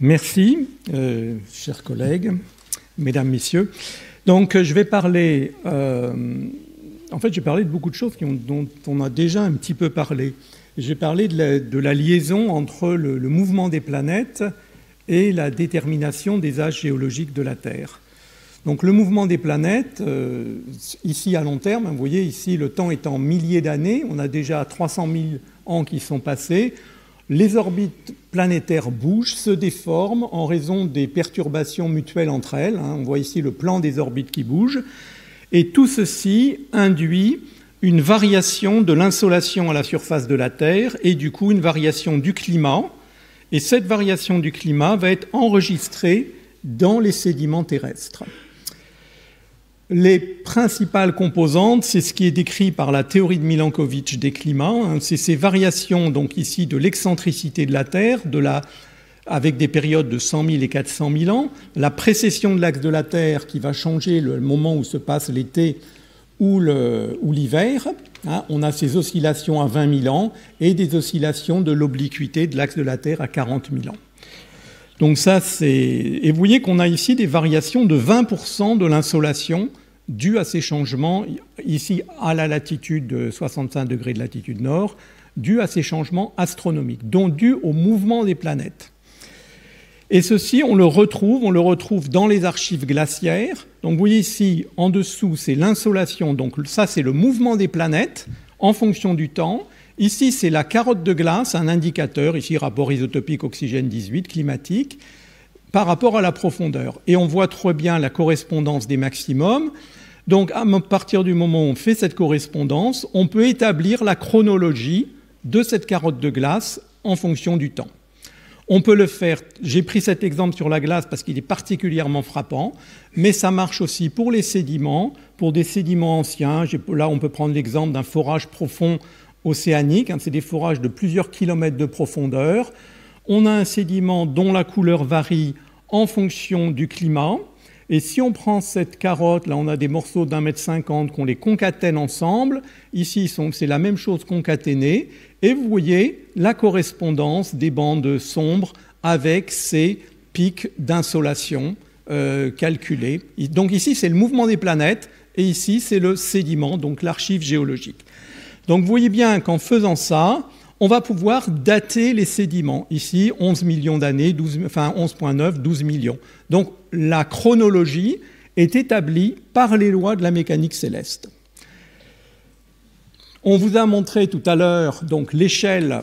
Merci, chers collègues, mesdames, messieurs. Donc, je vais parler... en fait, j'ai parlé de beaucoup de choses dont on a déjà un petit peu parlé. J'ai parlé de la liaison entre le mouvement des planètes et la détermination des âges géologiques de la Terre. Donc, le mouvement des planètes, ici à long terme, vous voyez, ici, le temps est en milliers d'années. On a déjà 300 000 ans qui sont passés. Les orbites planétaires bougent, se déforment en raison des perturbations mutuelles entre elles. On voit ici le plan des orbites qui bougent. Et tout ceci induit une variation de l'insolation à la surface de la Terre et du coup une variation du climat. Et cette variation du climat va être enregistrée dans les sédiments terrestres. Les principales composantes, c'est ce qui est décrit par la théorie de Milankovitch des climats. C'est ces variations, donc ici, de l'excentricité de la Terre, avec des périodes de 100 000 et 400 000 ans, la précession de l'axe de la Terre qui va changer le moment où se passe l'été ou l'hiver. On a ces oscillations à 20 000 ans et des oscillations de l'obliquité de l'axe de la Terre à 40 000 ans. Donc ça, c'est... Et vous voyez qu'on a ici des variations de 20% de l'insolation dues à ces changements, ici à la latitude de 65 degrés de latitude nord, dues à ces changements astronomiques, donc dus au mouvement des planètes. Et ceci, on le retrouve dans les archives glaciaires. Donc vous voyez ici, en dessous, c'est l'insolation, donc ça c'est le mouvement des planètes en fonction du temps. Ici, c'est la carotte de glace, un indicateur, ici rapport isotopique oxygène 18, climatique, par rapport à la profondeur. Et on voit très bien la correspondance des maximums. Donc, à partir du moment où on fait cette correspondance, on peut établir la chronologie de cette carotte de glace en fonction du temps. On peut le faire, j'ai pris cet exemple sur la glace parce qu'il est particulièrement frappant, mais ça marche aussi pour les sédiments, pour des sédiments anciens. Là, on peut prendre l'exemple d'un forage profond océanique, c'est des forages de plusieurs kilomètres de profondeur. On a un sédiment dont la couleur varie en fonction du climat. Et si on prend cette carotte, là on a des morceaux d'1,50 m qu'on les concatène ensemble. Ici, c'est la même chose concaténée. Et vous voyez la correspondance des bandes sombres avec ces pics d'insolation calculés. Donc ici, c'est le mouvement des planètes. Et ici, c'est le sédiment, donc l'archive géologique. Donc vous voyez bien qu'en faisant ça, on va pouvoir dater les sédiments. Ici, 11 millions d'années, 11,9, 12 millions. Donc la chronologie est établie par les lois de la mécanique céleste. On vous a montré tout à l'heure l'échelle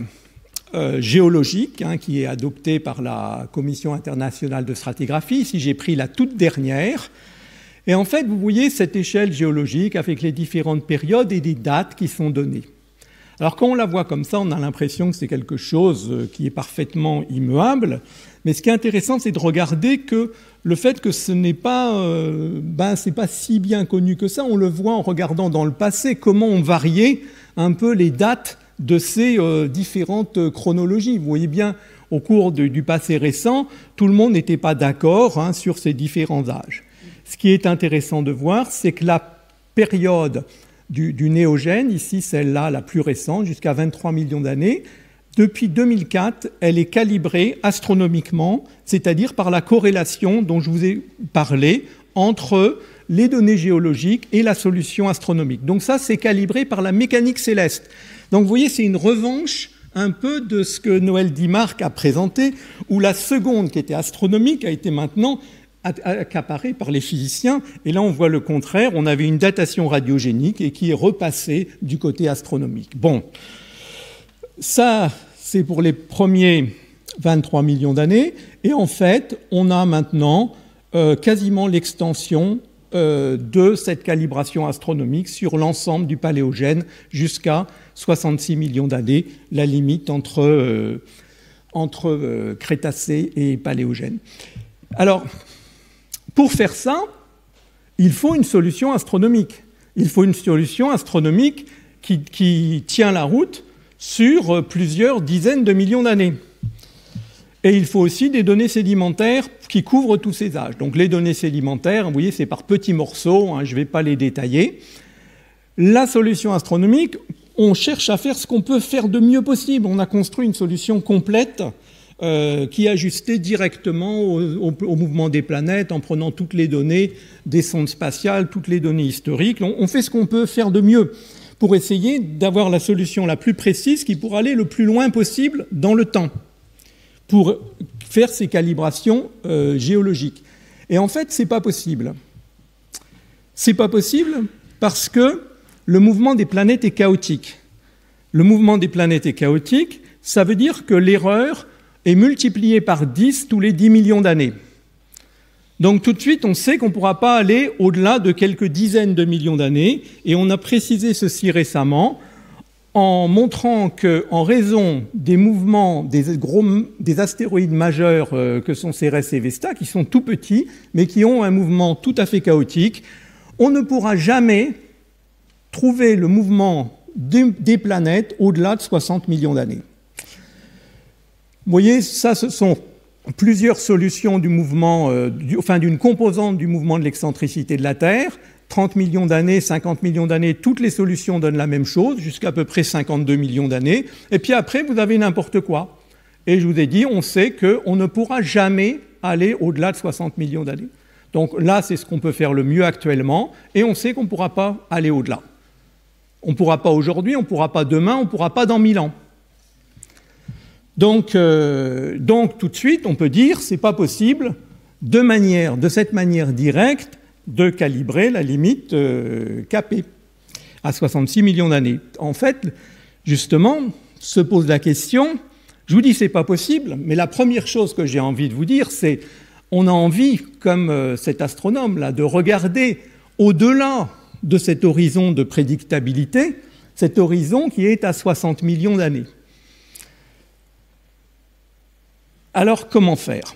géologique qui est adoptée par la Commission internationale de stratigraphie. Ici, j'ai pris la toute dernière. Et en fait, vous voyez cette échelle géologique avec les différentes périodes et des dates qui sont données. Alors quand on la voit comme ça, on a l'impression que c'est quelque chose qui est parfaitement immuable. Mais ce qui est intéressant, c'est de regarder que le fait que ce n'est pas, c'est pas si bien connu que ça, on le voit en regardant dans le passé comment on variait un peu les dates de ces différentes chronologies. Vous voyez bien, au cours du passé récent, tout le monde n'était pas d'accord sur ces différents âges. Ce qui est intéressant de voir, c'est que la période du néogène, ici celle-là, la plus récente, jusqu'à 23 millions d'années, depuis 2004, elle est calibrée astronomiquement, c'est-à-dire par la corrélation dont je vous ai parlé entre les données géologiques et la solution astronomique. Donc ça, c'est calibré par la mécanique céleste. Donc vous voyez, c'est une revanche un peu de ce que Noël Dimarc a présenté, où la seconde, qui était astronomique, a été maintenant accaparé par les physiciens. Et là, on voit le contraire. On avait une datation radiogénique et qui est repassée du côté astronomique. Bon, ça, c'est pour les premiers 23 millions d'années. Et en fait, on a maintenant quasiment l'extension de cette calibration astronomique sur l'ensemble du Paléogène jusqu'à 66 millions d'années, la limite entre Crétacé et Paléogène. Alors, pour faire ça, il faut une solution astronomique. Il faut une solution astronomique qui tient la route sur plusieurs dizaines de millions d'années. Et il faut aussi des données sédimentaires qui couvrent tous ces âges. Donc les données sédimentaires, vous voyez, c'est par petits morceaux, je ne vais pas les détailler. La solution astronomique, on cherche à faire ce qu'on peut faire de mieux possible. On a construit une solution complète qui est ajusté directement au mouvement des planètes en prenant toutes les données des sondes spatiales, toutes les données historiques. On fait ce qu'on peut faire de mieux pour essayer d'avoir la solution la plus précise qui pourra aller le plus loin possible dans le temps pour faire ces calibrations géologiques. Et en fait, ce n'est pas possible. Ce n'est pas possible parce que le mouvement des planètes est chaotique. Le mouvement des planètes est chaotique, ça veut dire que l'erreur est multipliée par 10 tous les 10 millions d'années. Donc tout de suite, on sait qu'on ne pourra pas aller au-delà de quelques dizaines de millions d'années, et on a précisé ceci récemment en montrant qu'en raison des mouvements des astéroïdes majeurs que sont Cérès et Vesta, qui sont tout petits, mais qui ont un mouvement tout à fait chaotique, on ne pourra jamais trouver le mouvement des planètes au-delà de 60 millions d'années. Vous voyez, ça, ce sont plusieurs solutions du mouvement, d'une composante du mouvement de l'excentricité de la Terre. 30 millions d'années, 50 millions d'années, toutes les solutions donnent la même chose, jusqu'à peu près 52 millions d'années. Et puis après, vous avez n'importe quoi. Et je vous ai dit, on sait qu'on ne pourra jamais aller au-delà de 60 millions d'années. Donc là, c'est ce qu'on peut faire le mieux actuellement, et on sait qu'on ne pourra pas aller au-delà. On ne pourra pas aujourd'hui, on ne pourra pas demain, on ne pourra pas dans 1000 ans. Donc tout de suite, on peut dire, c'est pas possible de cette manière directe de calibrer la limite Kp à 66 millions d'années. En fait, justement, se pose la question, je vous dis c'est pas possible, mais la première chose que j'ai envie de vous dire, c'est on a envie, comme cet astronome-là, de regarder au-delà de cet horizon de prédictabilité, cet horizon qui est à 60 millions d'années. Alors, comment faire?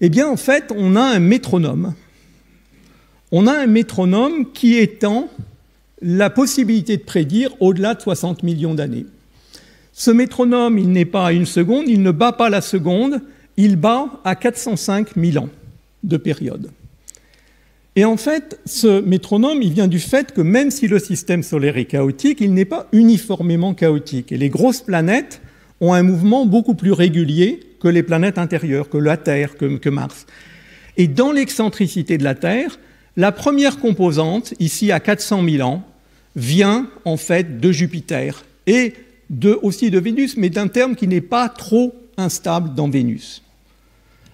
Eh bien, en fait, on a un métronome. On a un métronome qui étend la possibilité de prédire au-delà de 60 millions d'années. Ce métronome, il n'est pas à 1 seconde, il ne bat pas la seconde, il bat à 405 000 ans de période. Et en fait, ce métronome, il vient du fait que même si le système solaire est chaotique, il n'est pas uniformément chaotique. Et les grosses planètes ont un mouvement beaucoup plus régulier que les planètes intérieures, que la Terre, que Mars. Et dans l'excentricité de la Terre, la première composante, ici à 400 000 ans, vient en fait de Jupiter et aussi de Vénus, mais d'un terme qui n'est pas trop instable dans Vénus.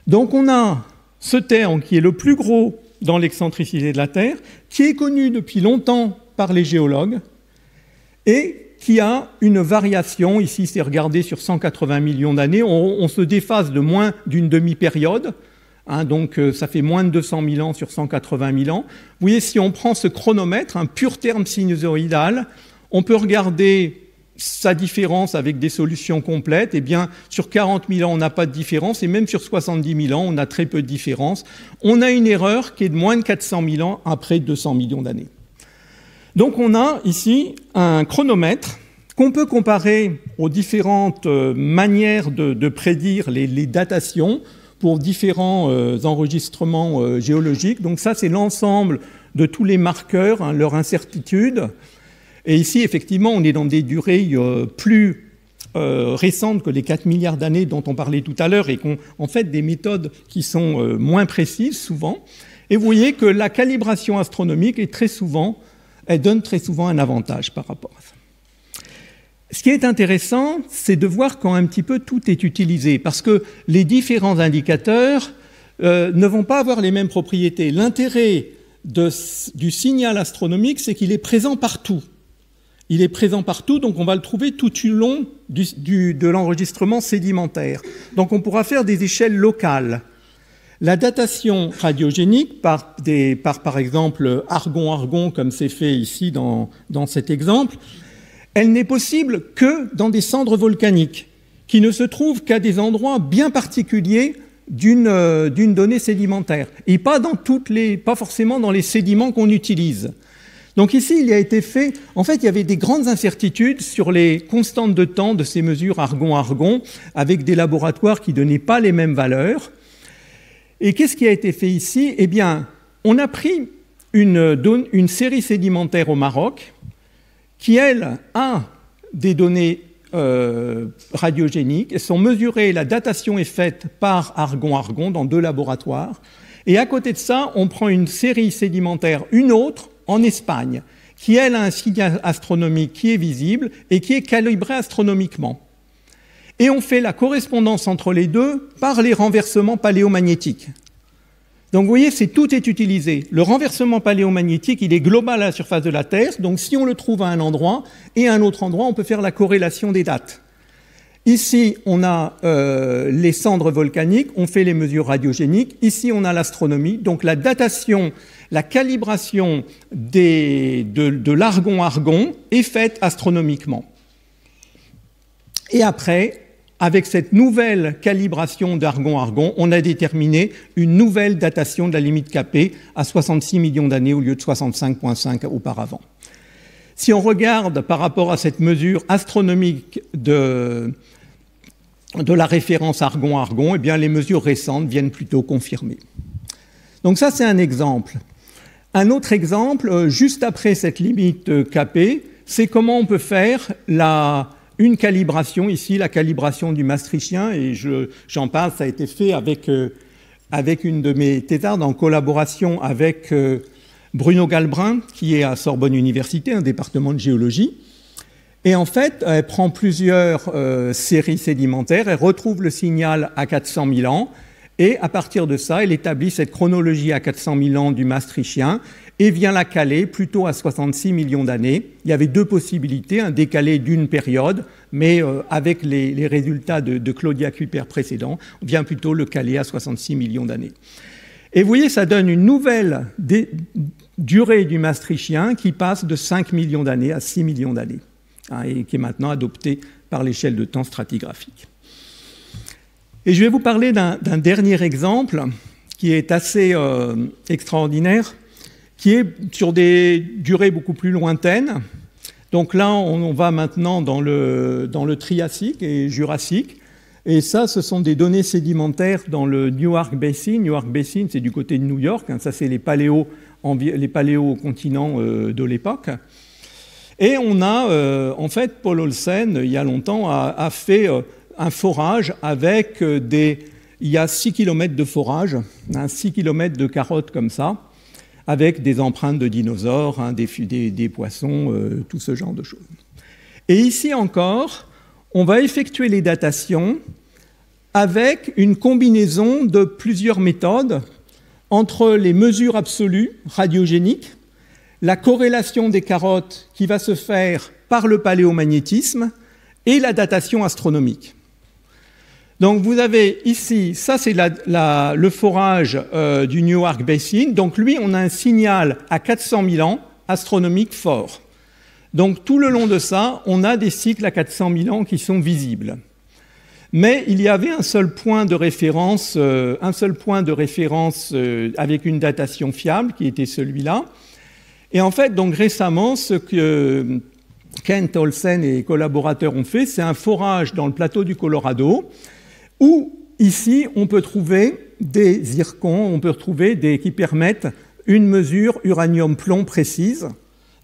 Donc on a ce terme qui est le plus gros dans l'excentricité de la Terre, qui est connu depuis longtemps par les géologues et qui a une variation, ici c'est regardé sur 180 millions d'années, on se déphase de moins d'une demi-période, donc ça fait moins de 200 000 ans sur 180 000 ans. Vous voyez, si on prend ce chronomètre, un pur terme sinusoïdal, on peut regarder sa différence avec des solutions complètes. Eh bien, sur 40 000 ans, on n'a pas de différence, et même sur 70 000 ans, on a très peu de différence. On a une erreur qui est de moins de 400 000 ans après 200 millions d'années. Donc on a ici un chronomètre qu'on peut comparer aux différentes manières de prédire les datations pour différents enregistrements géologiques. Donc ça, c'est l'ensemble de tous les marqueurs, leur incertitude. Et ici, effectivement, on est dans des durées plus récentes que les 4 milliards d'années dont on parlait tout à l'heure et qui ont en fait des méthodes qui sont moins précises souvent. Et vous voyez que la calibration astronomique elle donne très souvent un avantage par rapport à ça. Ce qui est intéressant, c'est de voir quand un petit peu tout est utilisé, parce que les différents indicateurs ne vont pas avoir les mêmes propriétés. L'intérêt du signal astronomique, c'est qu'il est présent partout. Il est présent partout, donc on va le trouver tout au long de l'enregistrement sédimentaire. Donc on pourra faire des échelles locales. La datation radiogénique par exemple argon-argon, comme c'est fait ici dans cet exemple, elle n'est possible que dans des cendres volcaniques, qui ne se trouvent qu'à des endroits bien particuliers d'une donnée sédimentaire, et pas forcément dans les sédiments qu'on utilise. Donc ici, il a été fait, en fait, il y avait des grandes incertitudes sur les constantes de temps de ces mesures argon-argon, avec des laboratoires qui ne donnaient pas les mêmes valeurs. Et qu'est-ce qui a été fait ici? Eh bien, on a pris une série sédimentaire au Maroc, qui, elle, a des données radiogéniques. Elles sont mesurées, la datation est faite par argon-argon dans 2 laboratoires. Et à côté de ça, on prend une série sédimentaire, une autre, en Espagne, qui, elle, a un signal astronomique qui est visible et qui est calibré astronomiquement. Et on fait la correspondance entre les deux par les renversements paléomagnétiques. Donc vous voyez, tout est utilisé. Le renversement paléomagnétique, il est global à la surface de la Terre, donc si on le trouve à un endroit et à un autre endroit, on peut faire la corrélation des dates. Ici, on a les cendres volcaniques, on fait les mesures radiogéniques. Ici, on a l'astronomie. Donc la datation, la calibration de l'argon-argon est faite astronomiquement. Et après, avec cette nouvelle calibration d'argon-argon, on a déterminé une nouvelle datation de la limite Capet à 66 millions d'années au lieu de 65,5 auparavant. Si on regarde par rapport à cette mesure astronomique de la référence argon-argon, eh bien les mesures récentes viennent plutôt confirmer. Donc ça, c'est un exemple. Un autre exemple, juste après cette limite Capet, c'est comment on peut faire une calibration, ici la calibration du maastrichtien, et j'en parle, ça a été fait avec une de mes thésardes en collaboration avec Bruno Galbrin, qui est à Sorbonne Université, un département de géologie. Et en fait, elle prend plusieurs séries sédimentaires, elle retrouve le signal à 400 000 ans, et à partir de ça, elle établit cette chronologie à 400 000 ans du maastrichtien, et vient la caler plutôt à 66 millions d'années. Il y avait 2 possibilités, un décalé d'une période, mais avec les résultats de Claudia Kuiper précédents, on vient plutôt le caler à 66 millions d'années. Et vous voyez, ça donne une nouvelle durée du maastrichtien qui passe de 5 millions d'années à 6 millions d'années, hein, et qui est maintenant adoptée par l'échelle de temps stratigraphique. Et je vais vous parler d'un dernier exemple qui est assez extraordinaire, qui est sur des durées beaucoup plus lointaines. Donc là, on va maintenant dans le Triassique et Jurassique. Et ça, ce sont des données sédimentaires dans le Newark Basin. Newark Basin, c'est du côté de New York. Hein, ça, c'est les paléocontinents de l'époque. Et on a, en fait, Paul Olsen, il y a longtemps, a fait un forage avec il y a 6 km de forage, 6 km de carottes comme ça, avec des empreintes de dinosaures, hein, des poissons, tout ce genre de choses. Et ici encore, on va effectuer les datations avec une combinaison de plusieurs méthodes entre les mesures absolues radiogéniques, la corrélation des carottes qui va se faire par le paléomagnétisme et la datation astronomique. Donc vous avez ici, ça c'est le forage du Newark Basin. Donc lui, on a un signal à 400 000 ans astronomique fort. Donc tout le long de ça, on a des cycles à 400 000 ans qui sont visibles. Mais il y avait un seul point de référence, avec une datation fiable, qui était celui-là. Et en fait, donc récemment, ce que Kent Olsen et collaborateurs ont fait, c'est un forage dans le plateau du Colorado, où ici, on peut trouver des zircons, on peut trouver qui permettent une mesure uranium-plomb précise.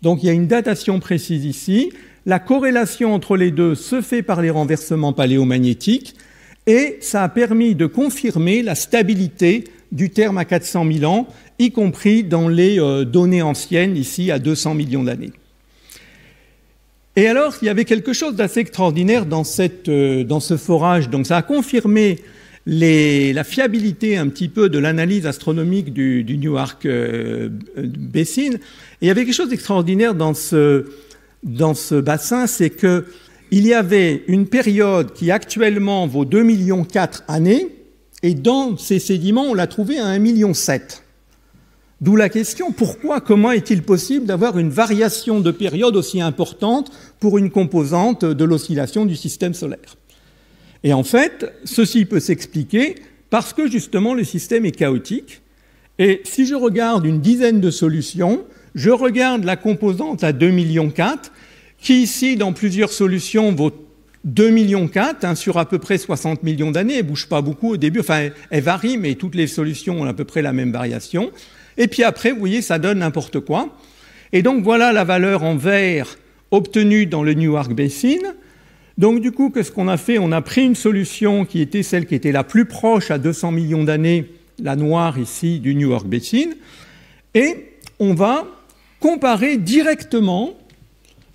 Donc il y a une datation précise ici. La corrélation entre les deux se fait par les renversements paléomagnétiques et ça a permis de confirmer la stabilité du terme à 400 000 ans, y compris dans les données anciennes, ici à 200 millions d'années. Et alors, il y avait quelque chose d'assez extraordinaire dans ce forage. Donc ça a confirmé la fiabilité un petit peu de l'analyse astronomique du Newark Basin. Et il y avait quelque chose d'extraordinaire dans ce bassin, c'est qu'il y avait une période qui actuellement vaut 2,4 millions années, et dans ces sédiments, on l'a trouvé à 1,7 million. D'où la question, pourquoi, comment est-il possible d'avoir une variation de période aussi importante pour une composante de l'oscillation du système solaire? Et en fait, ceci peut s'expliquer parce que justement le système est chaotique. Et si je regarde une dizaine de solutions, je regarde la composante à 2,4 millions, qui ici, dans plusieurs solutions, vaut 2,4 millions, hein, sur à peu près 60 millions d'années. Elle ne bouge pas beaucoup au début, enfin elle varie, mais toutes les solutions ont à peu près la même variation. Et puis après, vous voyez, ça donne n'importe quoi. Et donc voilà la valeur en vert obtenue dans le Newark Basin. Donc du coup, qu'est-ce qu'on a fait? On a pris une solution qui était celle qui était la plus proche à 200 millions d'années, la noire ici du New York Basin, et on va comparer directement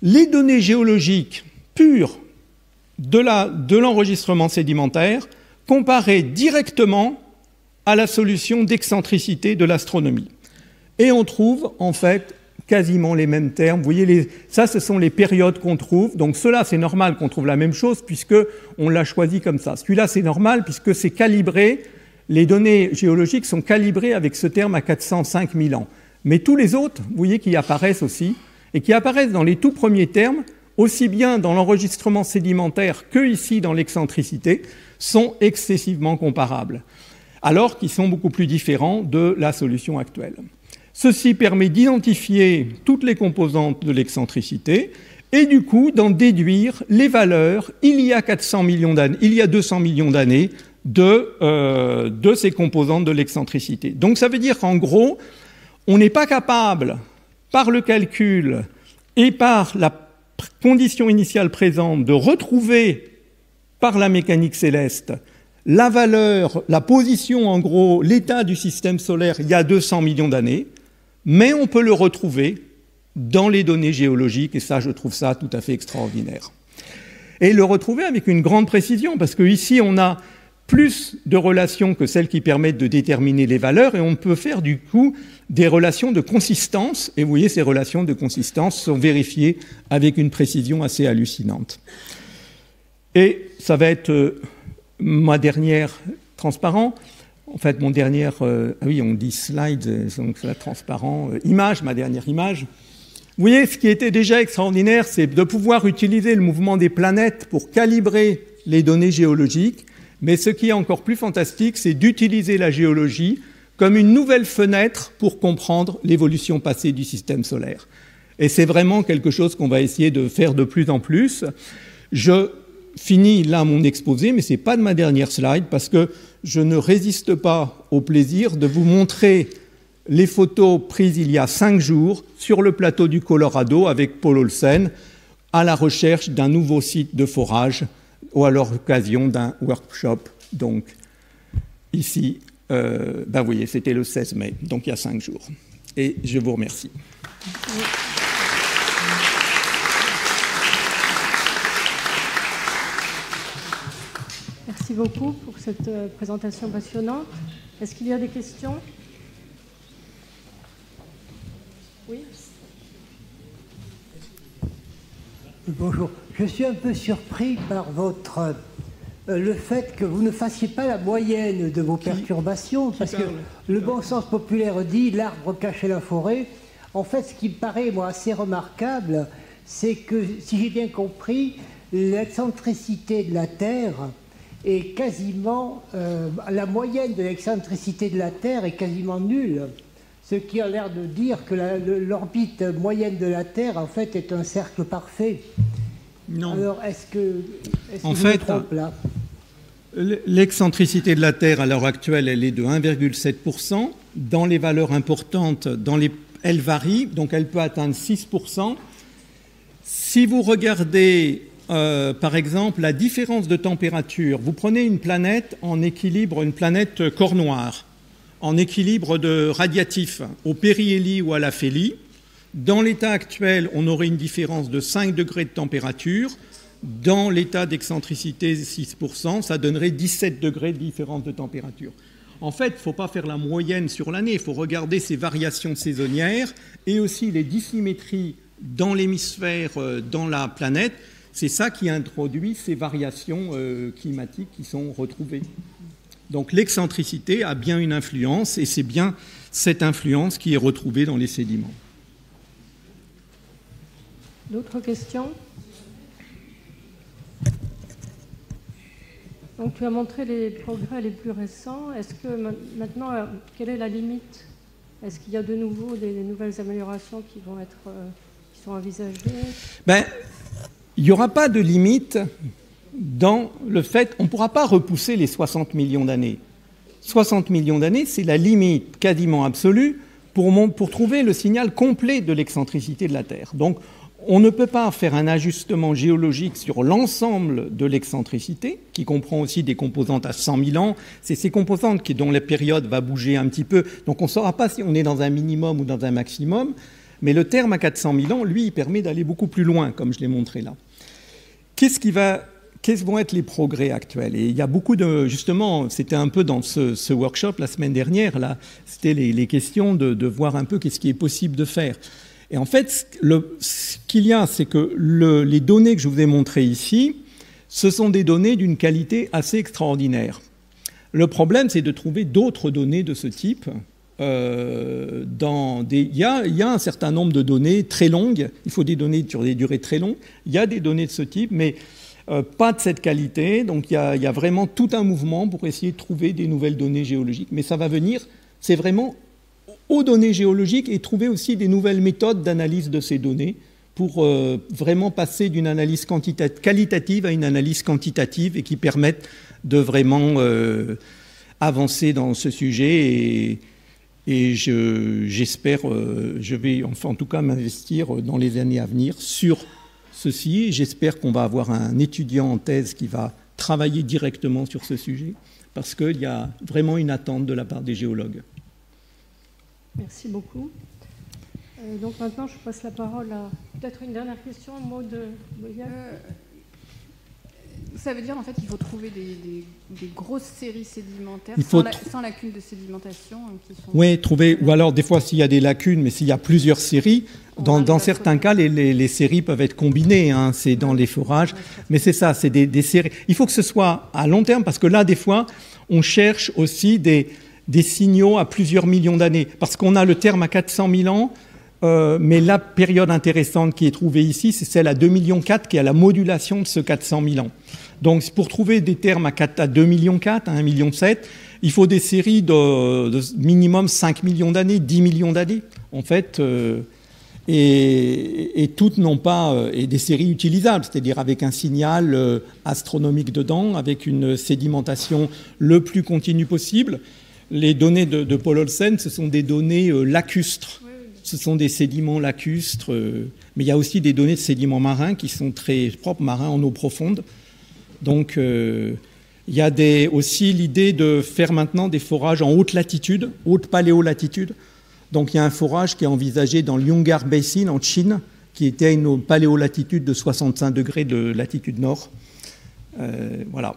les données géologiques pures de l'enregistrement sédimentaire, comparées directement à la solution d'excentricité de l'astronomie. Et on trouve en fait quasiment les mêmes termes. Vous voyez, ça, ce sont les périodes qu'on trouve. Donc cela, c'est normal qu'on trouve la même chose puisqu'on l'a choisi comme ça. Celui-là, c'est normal puisque c'est calibré. Les données géologiques sont calibrées avec ce terme à 405 000 ans. Mais tous les autres, vous voyez, qui apparaissent aussi, et qui apparaissent dans les tout premiers termes, aussi bien dans l'enregistrement sédimentaire que ici dans l'excentricité, sont excessivement comparables, alors qu'ils sont beaucoup plus différents de la solution actuelle. Ceci permet d'identifier toutes les composantes de l'excentricité et du coup d'en déduire les valeurs il y a 200 millions d'années de ces composantes de l'excentricité. Donc ça veut dire qu'en gros, on n'est pas capable, par le calcul et par la condition initiale présente, de retrouver par la mécanique céleste la valeur, la position, en gros, l'état du système solaire il y a 200 millions d'années, mais on peut le retrouver dans les données géologiques, et ça, je trouve ça tout à fait extraordinaire. Et le retrouver avec une grande précision, parce qu'ici, on a plus de relations que celles qui permettent de déterminer les valeurs, et on peut faire du coup des relations de consistance, et vous voyez, ces relations de consistance sont vérifiées avec une précision assez hallucinante. Et ça va être ma dernière transparent. En fait, mon dernière, oui, on dit slide, donc c'est la transparent, image, ma dernière image. Vous voyez, ce qui était déjà extraordinaire, c'est de pouvoir utiliser le mouvement des planètes pour calibrer les données géologiques, mais ce qui est encore plus fantastique, c'est d'utiliser la géologie comme une nouvelle fenêtre pour comprendre l'évolution passée du système solaire. Et c'est vraiment quelque chose qu'on va essayer de faire de plus en plus. Je finis là mon exposé, mais ce n'est pas de ma dernière slide, parce que je ne résiste pas au plaisir de vous montrer les photos prises il y a 5 jours sur le plateau du Colorado avec Paul Olsen à la recherche d'un nouveau site de forage ou à l'occasion d'un workshop. Donc ici, vous voyez, c'était le 16 mai, donc il y a 5 jours. Et je vous remercie. Merci beaucoup pour cette présentation passionnante. Est-ce qu'il y a des questions? Oui. Bonjour. Je suis un peu surpris par le fait que vous ne fassiez pas la moyenne de vos perturbations, parce que le bon sens populaire dit « l'arbre cachait la forêt ». En fait, ce qui me paraît, moi, assez remarquable, c'est que, si j'ai bien compris, l'excentricité de la Terre est quasiment... la moyenne de l'excentricité de la Terre est quasiment nulle, ce qui a l'air de dire que l'orbite moyenne de la Terre, en fait, est un cercle parfait. Non. Alors, est-ce que je me trompe là? L'excentricité de la Terre, à l'heure actuelle, elle est de 1,7%. Dans les valeurs importantes, elle varie, donc elle peut atteindre 6%. Si vous regardez, par exemple, la différence de température, vous prenez une planète en équilibre, une planète corps noir, en équilibre de radiatif, au périhélie ou à l'aphélie. Dans l'état actuel, on aurait une différence de 5 degrés de température. Dans l'état d'excentricité 6%, ça donnerait 17 degrés de différence de température. En fait, il ne faut pas faire la moyenne sur l'année, il faut regarder ces variations saisonnières et aussi les dissymétries dans l'hémisphère, dans la planète. C'est ça qui introduit ces variations climatiques qui sont retrouvées. Donc l'excentricité a bien une influence et c'est bien cette influence qui est retrouvée dans les sédiments. D'autres questions? Donc tu as montré les progrès les plus récents. Est-ce que maintenant, quelle est la limite? Est-ce qu'il y a de nouveau des nouvelles améliorations qui vont être, qui sont envisagées? Il n'y aura pas de limite dans le fait, on ne pourra pas repousser les 60 millions d'années. 60 millions d'années, c'est la limite quasiment absolue pour trouver le signal complet de l'excentricité de la Terre. Donc, on ne peut pas faire un ajustement géologique sur l'ensemble de l'excentricité, qui comprend aussi des composantes à 100 000 ans. C'est ces composantes dont la période va bouger un petit peu. Donc on ne saura pas si on est dans un minimum ou dans un maximum. Mais le terme à 400 000 ans, lui, il permet d'aller beaucoup plus loin, comme je l'ai montré là. Quels vont être les progrès actuels? Et il y a beaucoup de... Justement, c'était un peu dans ce workshop la semaine dernière, là, c'était les questions de voir un peu qu'est-ce qui est possible de faire. Et en fait, ce qu'il y a, c'est que les données que je vous ai montrées ici, ce sont des données d'une qualité assez extraordinaire. Le problème, c'est de trouver d'autres données de ce type. Il y a un certain nombre de données très longues, il faut des données sur des durées très longues, il y a des données de ce type, mais pas de cette qualité, donc il y a vraiment tout un mouvement pour essayer de trouver des nouvelles données géologiques, mais ça va venir, c'est vraiment aux données géologiques et trouver aussi des nouvelles méthodes d'analyse de ces données pour vraiment passer d'une analyse qualitative à une analyse quantitative et qui permettent de vraiment avancer dans ce sujet et j'espère, je vais enfin, en tout cas m'investir dans les années à venir sur ceci et j'espère qu'on va avoir un étudiant en thèse qui va travailler directement sur ce sujet parce qu'il y a vraiment une attente de la part des géologues. Merci beaucoup. Donc maintenant, je passe la parole à peut-être une dernière question, un mot de ça veut dire en fait qu'il faut trouver des grosses séries sédimentaires sans lacune de sédimentation qui sont... Oui, trouver, ou alors des fois s'il y a des lacunes, mais s'il y a plusieurs séries, dans certains cas, les séries peuvent être combinées, hein, c'est dans les forages, mais c'est ça, c'est des séries. Il faut que ce soit à long terme, parce que là, des fois, on cherche aussi des signaux à plusieurs millions d'années, parce qu'on a le terme à 400 000 ans, mais la période intéressante qui est trouvée ici, c'est celle à 2,4 millions qui a la modulation de ce 400 000 ans. Donc pour trouver des termes à 2,4 millions, à 1,7 million, il faut des séries de minimum 5 millions d'années, 10 millions d'années, en fait, et toutes n'ont pas, et des séries utilisables, c'est-à-dire avec un signal astronomique dedans, avec une sédimentation le plus continue possible. Les données de Paul Olsen, ce sont des données lacustres. Ce sont des sédiments lacustres, mais il y a aussi des données de sédiments marins qui sont très propres, marins en eau profonde. Donc, il y a aussi l'idée de faire maintenant des forages en haute latitude, haute paléolatitude. Donc, il y a un forage qui est envisagé dans l'Yungar Basin en Chine, qui était à une paléolatitude de 65 degrés de latitude nord. Voilà.